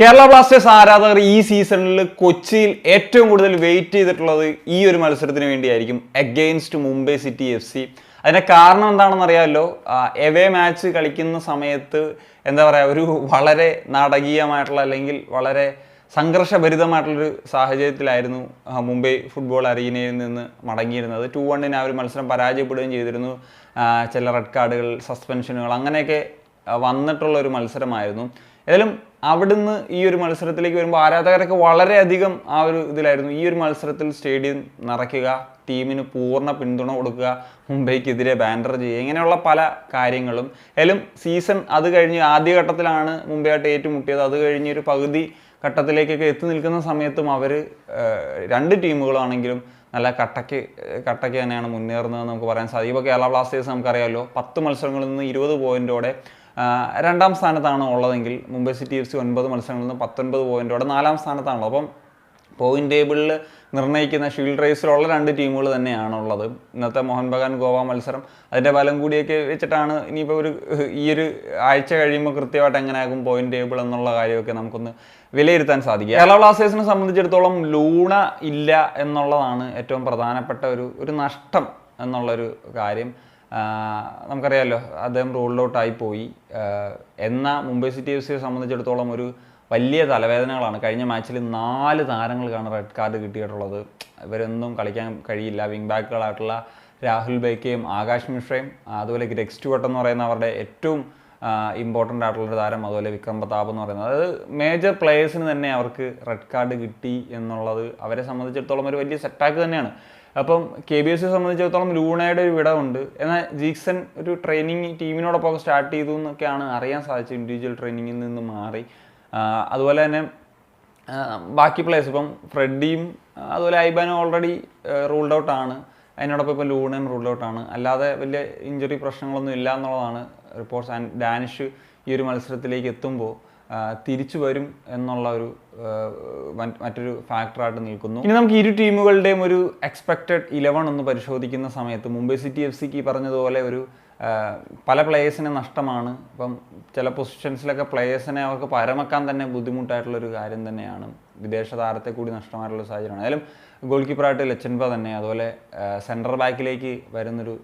Kerala Blasters ആരാധകർ ഈ സീസണിൽ കൊച്ചിയിൽ ഏറ്റവും കൂടുതൽ വെയിറ്റ് ചെയ്തിട്ടുള്ളത് ഈ ഒരു മത്സരത്തിന് വേണ്ടിയായിരിക്കും, അഗെയിൻസ്റ്റ് മുംബൈ സിറ്റി FC. അതിൻ്റെ കാരണം എന്താണെന്ന് അറിയാമല്ലോ. എവേ മാച്ച് കളിക്കുന്ന സമയത്ത് എന്താ പറയുക, ഒരു വളരെ നാടകീയമായിട്ടുള്ള അല്ലെങ്കിൽ വളരെ സംഘർഷഭരിതമായിട്ടുള്ളൊരു സാഹചര്യത്തിലായിരുന്നു മുംബൈ ഫുട്ബോൾ അരീനയിൽ നിന്ന് മടങ്ങിയിരുന്നത്. 2-1 ആ ഒരു മത്സരം പരാജയപ്പെടുകയും ചെയ്തിരുന്നു. ചില റെഡ് കാർഡുകൾ, സസ്പെൻഷനുകൾ അങ്ങനെയൊക്കെ വന്നിട്ടുള്ള ഒരു മത്സരമായിരുന്നു. ഏതായാലും അവിടുന്ന് ഈ ഒരു മത്സരത്തിലേക്ക് വരുമ്പോൾ ആരാധകരൊക്കെ വളരെയധികം ആ ഒരു ഇതിലായിരുന്നു. ഈ ഒരു മത്സരത്തിൽ സ്റ്റേഡിയം നിറയ്ക്കുക, ടീമിന് പൂർണ്ണ പിന്തുണ കൊടുക്കുക, മുംബൈക്കെതിരെ ബാനർ ചെയ്യുക, ഇങ്ങനെയുള്ള പല കാര്യങ്ങളും. ഏതായാലും സീസൺ അത് കഴിഞ്ഞ് ആദ്യഘട്ടത്തിലാണ് മുംബൈയായിട്ട് ഏറ്റുമുട്ടിയത്. അത് കഴിഞ്ഞ് ഒരു പകുതി ഘട്ടത്തിലേക്കൊക്കെ എത്തി നിൽക്കുന്ന സമയത്തും അവർ രണ്ട് ടീമുകളാണെങ്കിലും നല്ല കട്ടയ്ക്ക് തന്നെയാണ് മുന്നേറുന്നതെന്ന് നമുക്ക് പറയാൻ സാധിക്കും. ഇപ്പോൾ കേരള ബ്ലാസ്റ്റേഴ്സ് നമുക്കറിയാമല്ലോ, 10 മത്സരങ്ങളിൽ നിന്ന് 20 പോയിൻറ്റോടെ രണ്ടാം സ്ഥാനത്താണ് ഉള്ളതെങ്കിൽ മുംബൈ സിറ്റി FC 9 മത്സരങ്ങളിൽ നിന്ന് 19 പോയിൻറ്റോടെ 4-ാം സ്ഥാനത്താണുള്ളത്. അപ്പം പോയിന്റ് ടേബിളിൽ നിർണ്ണയിക്കുന്ന ഷീൽഡ് റേസിലുള്ള രണ്ട് ടീമുകൾ തന്നെയാണുള്ളത്. ഇന്നത്തെ മോഹൻ ബഗാൻ ഗോവ മത്സരം അതിൻ്റെ ബലം കൂടിയൊക്കെ വെച്ചിട്ടാണ് ഇനിയിപ്പോൾ ഈ ഒരു ആഴ്ച കഴിയുമ്പോൾ കൃത്യമായിട്ട് എങ്ങനെയാകും പോയിന്റ് ടേബിൾ എന്നുള്ള കാര്യമൊക്കെ നമുക്കൊന്ന് വിലയിരുത്താൻ സാധിക്കുക. കേരള ബ്ലാസ്റ്റേഴ്സിനെ സംബന്ധിച്ചിടത്തോളം ലൂണ ഇല്ല എന്നുള്ളതാണ് ഏറ്റവും പ്രധാനപ്പെട്ട ഒരു നഷ്ടം എന്നുള്ളൊരു കാര്യം. നമുക്കറിയാമല്ലോ, അദ്ദേഹം റൂൾഡ് ഔട്ടായി പോയി. എന്നാൽ മുംബൈ സിറ്റി FCയെ സംബന്ധിച്ചിടത്തോളം ഒരു വലിയ തലവേദനകളാണ്. കഴിഞ്ഞ മാച്ചിൽ 4 താരങ്ങൾക്കാണ് റെഡ് കാർഡ് കിട്ടിയിട്ടുള്ളത്. ഇവരൊന്നും കളിക്കാൻ കഴിയില്ല. വിങ് ബാക്കുകളായിട്ടുള്ള രാഹുൽ ബേക്കയും ആകാശ് മിശ്രയും, അതുപോലെ ഗ്രെഗ് സ്റ്റുവർട്ട് എന്ന് പറയുന്ന അവരുടെ ഏറ്റവും ഇമ്പോർട്ടൻ്റ് ആയിട്ടുള്ളൊരു താരം, അതുപോലെ വിക്രം പ്രതാപ് എന്ന് പറയുന്നത്, അതായത് മേജർ പ്ലേയേഴ്സിന് തന്നെ അവർക്ക് റെഡ് കാർഡ് കിട്ടി എന്നുള്ളത് അവരെ സംബന്ധിച്ചിടത്തോളം ഒരു വലിയ സെറ്റാക്ക് തന്നെയാണ്. അപ്പം KBSയെ സംബന്ധിച്ചിടത്തോളം ലൂണയുടെ ഒരു വിടവുണ്ട്. എന്നാൽ ജീക്സൺ ഒരു ട്രെയിനിങ് ടീമിനോടൊപ്പം സ്റ്റാർട്ട് ചെയ്തു എന്നൊക്കെയാണ് അറിയാൻ സാധിച്ചത്. ഇൻഡിവിജ്വൽ ട്രെയിനിങ്ങിൽ നിന്ന് മാറി. അതുപോലെ തന്നെ ബാക്കി പ്ലേയേഴ്സ് ഇപ്പം ഫ്രെഡിയും അതുപോലെ ഐബാനും ഓൾറെഡി റൂൾഡ് ഔട്ടാണ്. അതിനോടൊപ്പം ഇപ്പോൾ ലൂണയും റൂൾഡ് ഔട്ടാണ്. അല്ലാതെ വലിയ ഇഞ്ചുറി പ്രശ്നങ്ങളൊന്നും ഇല്ല എന്നുള്ളതാണ് റിപ്പോർട്ട്സ്. ആൻഡ് ഡാനിഷ് ഈ ഒരു മത്സരത്തിലേക്ക് എത്തുമ്പോൾ തിരിച്ചു വരും എന്നുള്ള ഒരു മറ്റൊരു ഫാക്ടറായിട്ട് നിൽക്കുന്നു. ഇനി നമുക്ക് ഇരു ടീമുകളുടെയും ഒരു എക്സ്പെക്റ്റഡ് 11 ഒന്ന് പരിശോധിക്കുന്ന സമയത്ത് മുംബൈ സിറ്റി FCക്ക് ഈ പറഞ്ഞതുപോലെ ഒരു പല പ്ലേയേഴ്സിന് നഷ്ടമാണ്. ഇപ്പം ചില പൊസിഷൻസിലൊക്കെ പ്ലേയേഴ്സിനെ അവർക്ക് പരമക്കാൻ തന്നെ ബുദ്ധിമുട്ടായിട്ടുള്ളൊരു കാര്യം തന്നെയാണ്. വിദേശ താരത്തെ കൂടി നഷ്ടമായിട്ടുള്ള സാഹചര്യമാണ്. ഏതായാലും ഗോൾ കീപ്പറായിട്ട് ലച്ചൻബ തന്നെ, അതുപോലെ സെൻട്രൽ ബാക്കിലേക്ക് വരുന്നൊരു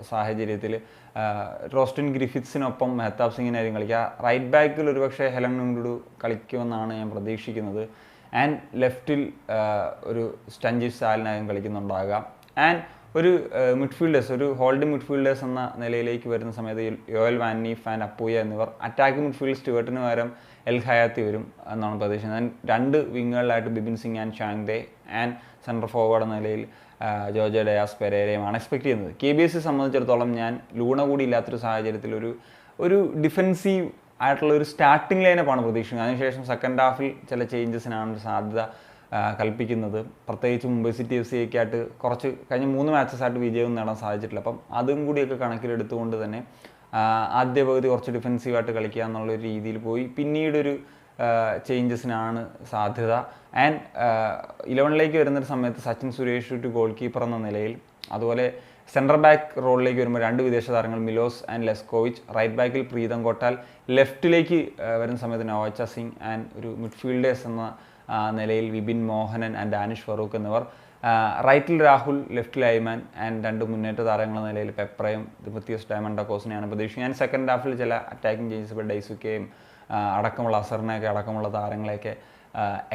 സാഹചര്യത്തിൽ റോസ്റ്റിൻ ഗ്രിഫിത്സിനൊപ്പം മെഹ്താബ് സിംഗിനായിരിക്കും കളിക്കുക. റൈറ്റ് ബാക്കിൽ ഒരുപക്ഷെ ഹെലൻ നുങ്കുഡു കളിക്കുമെന്നാണ് ഞാൻ പ്രതീക്ഷിക്കുന്നത്. ആൻഡ് ലെഫ്റ്റിൽ ഒരു സ്റ്റഞ്ചിസ് സാലിനായും കളിക്കുന്നുണ്ടാകുക. ആൻഡ് ഒരു മിഡ്ഫീൽഡേഴ്സ്, ഒരു ഹോൾഡിംഗ് മിഡ്ഫീൽഡേഴ്സ് എന്ന നിലയിലേക്ക് വരുന്ന സമയത്ത് യോയൽ വാന്നീഫ് ആൻഡ് അപ്പൂയ എന്നിവർ, അറ്റാക്കിംഗ് മിഡ്ഫീൽഡ് സ്റ്റുവർട്ടിന് പകരം എൽ ഹയാത്തി വരും എന്നാണ് പ്രതീക്ഷിക്കുന്നത്. രണ്ട് വിങ്ങുകളിലായിട്ട് Bipin Singh and Chhangte, and central forward എന്ന നിലയിൽ ജോർജ് ഡയാസ് പെരേരയുമാണ് എക്സ്പെക്ട് ചെയ്യുന്നത്. KBSയെ സംബന്ധിച്ചിടത്തോളം ഞാൻ ലൂണ കൂടി ഇല്ലാത്തൊരു സാഹചര്യത്തിൽ ഒരു ഡിഫെൻസീവ് ആയിട്ടുള്ള ഒരു സ്റ്റാർട്ടിംഗ് ലൈനപ്പാണ് പ്രതീക്ഷിക്കുന്നത്. അതിനുശേഷം സെക്കൻഡ് ഹാഫിൽ ചില ചേഞ്ചസിനാണ് ഒരു സാധ്യത കൽപ്പിക്കുന്നത്. പ്രത്യേകിച്ച് മുംബൈ സിറ്റി FCയൊക്കെ ആയിട്ട് കുറച്ച് കഴിഞ്ഞ 3 മാച്ചസായിട്ട് വിജയം നേടാൻ സാധിച്ചിട്ടില്ല. അപ്പം അതും കൂടിയൊക്കെ കണക്കിലെടുത്തുകൊണ്ട് തന്നെ ആദ്യ പകുതി കുറച്ച് ഡിഫെൻസീവായിട്ട് കളിക്കുക എന്നുള്ളൊരു രീതിയിൽ പോയി. പിന്നീടൊരു ചേഞ്ചസിനാണ് സാധ്യത. ആൻഡ് 11ലേക്ക് വരുന്നൊരു സമയത്ത് സച്ചിൻ സുരേഷ് ഒരു ഗോൾ കീപ്പർ എന്ന നിലയിൽ, അതുപോലെ സെൻട്രൽ ബാക്ക് റോളിലേക്ക് വരുമ്പോൾ 2 വിദേശ താരങ്ങൾ മിലോസ് ആൻഡ് ലെസ്കോവിച്ച്, റൈറ്റ് ബാക്കിൽ പ്രീതം കോട്ടാൽ, ലെഫ്റ്റിലേക്ക് വരുന്ന സമയത്ത് നവാച്ച സിംഗ്, ആൻഡ് ഒരു മിഡ്ഫീൽഡേഴ്സ് എന്ന നിലയിൽ വിപിൻ മോഹനൻ ആൻഡ് ഡാനിഷ് ഫറൂഖ് എന്നിവർ, റൈറ്റിൽ രാഹുൽ, ലെഫ്റ്റിൽ ഐമാൻ, ആൻഡ് 2 മുന്നേറ്റ താരങ്ങൾ നിലയിൽ പെപ്രയും ദിമത്തിയസ് ഡയമണ്ടക്കോസിനെയാണ് പ്രതീക്ഷിക്കുന്നത്. ഞാൻ സെക്കൻഡ് ഹാഫിൽ ചില അറ്റാക്കിംഗ് ചേഞ്ചസ് ഇപ്പോൾ ഡൈസുക്കയും അടക്കമുള്ള അസറിനെയൊക്കെ അടക്കമുള്ള താരങ്ങളെയൊക്കെ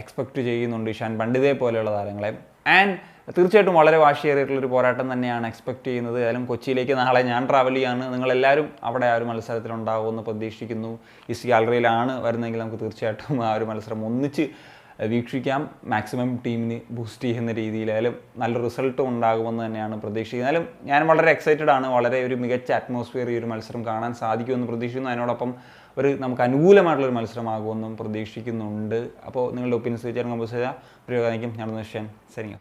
എക്സ്പെക്റ്റ് ചെയ്യുന്നുണ്ട്, ഇഷാൻ പണ്ഡിതയെ പോലെയുള്ള താരങ്ങളെ. ആൻഡ് തീർച്ചയായിട്ടും വളരെ വാശിയേറിയിട്ടുള്ളൊരു പോരാട്ടം തന്നെയാണ് എക്സ്പെക്റ്റ് ചെയ്യുന്നത്. ഏതായാലും കൊച്ചിയിലേക്ക് നാളെ ഞാൻ ട്രാവൽ ചെയ്യാണ്. നിങ്ങളെല്ലാവരും അവിടെ ആ ഒരു മത്സരത്തിലുണ്ടാകുമെന്ന് പ്രതീക്ഷിക്കുന്നു. ഈസ്റ്റ് ഗാലറിയിലാണ് വരുന്നതെങ്കിൽ നമുക്ക് തീർച്ചയായിട്ടും ആ ഒരു മത്സരം ഒന്നിച്ച് വീക്ഷിക്കാം. മാക്സിമം ടീമിന് ബൂസ്റ്റ് ചെയ്യുന്ന രീതിയിലായാലും നല്ല റിസൾട്ടും ഉണ്ടാകുമെന്ന് തന്നെയാണ് പ്രതീക്ഷിക്കുന്നത്. എന്നാലും ഞാൻ വളരെ എക്സൈറ്റഡ് ആണ്. വളരെ ഒരു മികച്ച അറ്റ്മോസ്ഫിയർ ഈ ഒരു മത്സരം കാണാൻ സാധിക്കുമെന്ന് പ്രതീക്ഷിക്കുന്നു. അതിനോടൊപ്പം നമുക്ക് അനുകൂലമായിട്ടുള്ളൊരു മത്സരമാകുമെന്നും പ്രതീക്ഷിക്കുന്നുണ്ട്. അപ്പോൾ നിങ്ങളുടെ ഒപ്പീനിയൻസ് വെച്ചാൽ കമ്പോസ് ചെയ്യാം. പ്രിയ കാണിക്കും. ഞാൻ നിശ്ചയം. ശരി.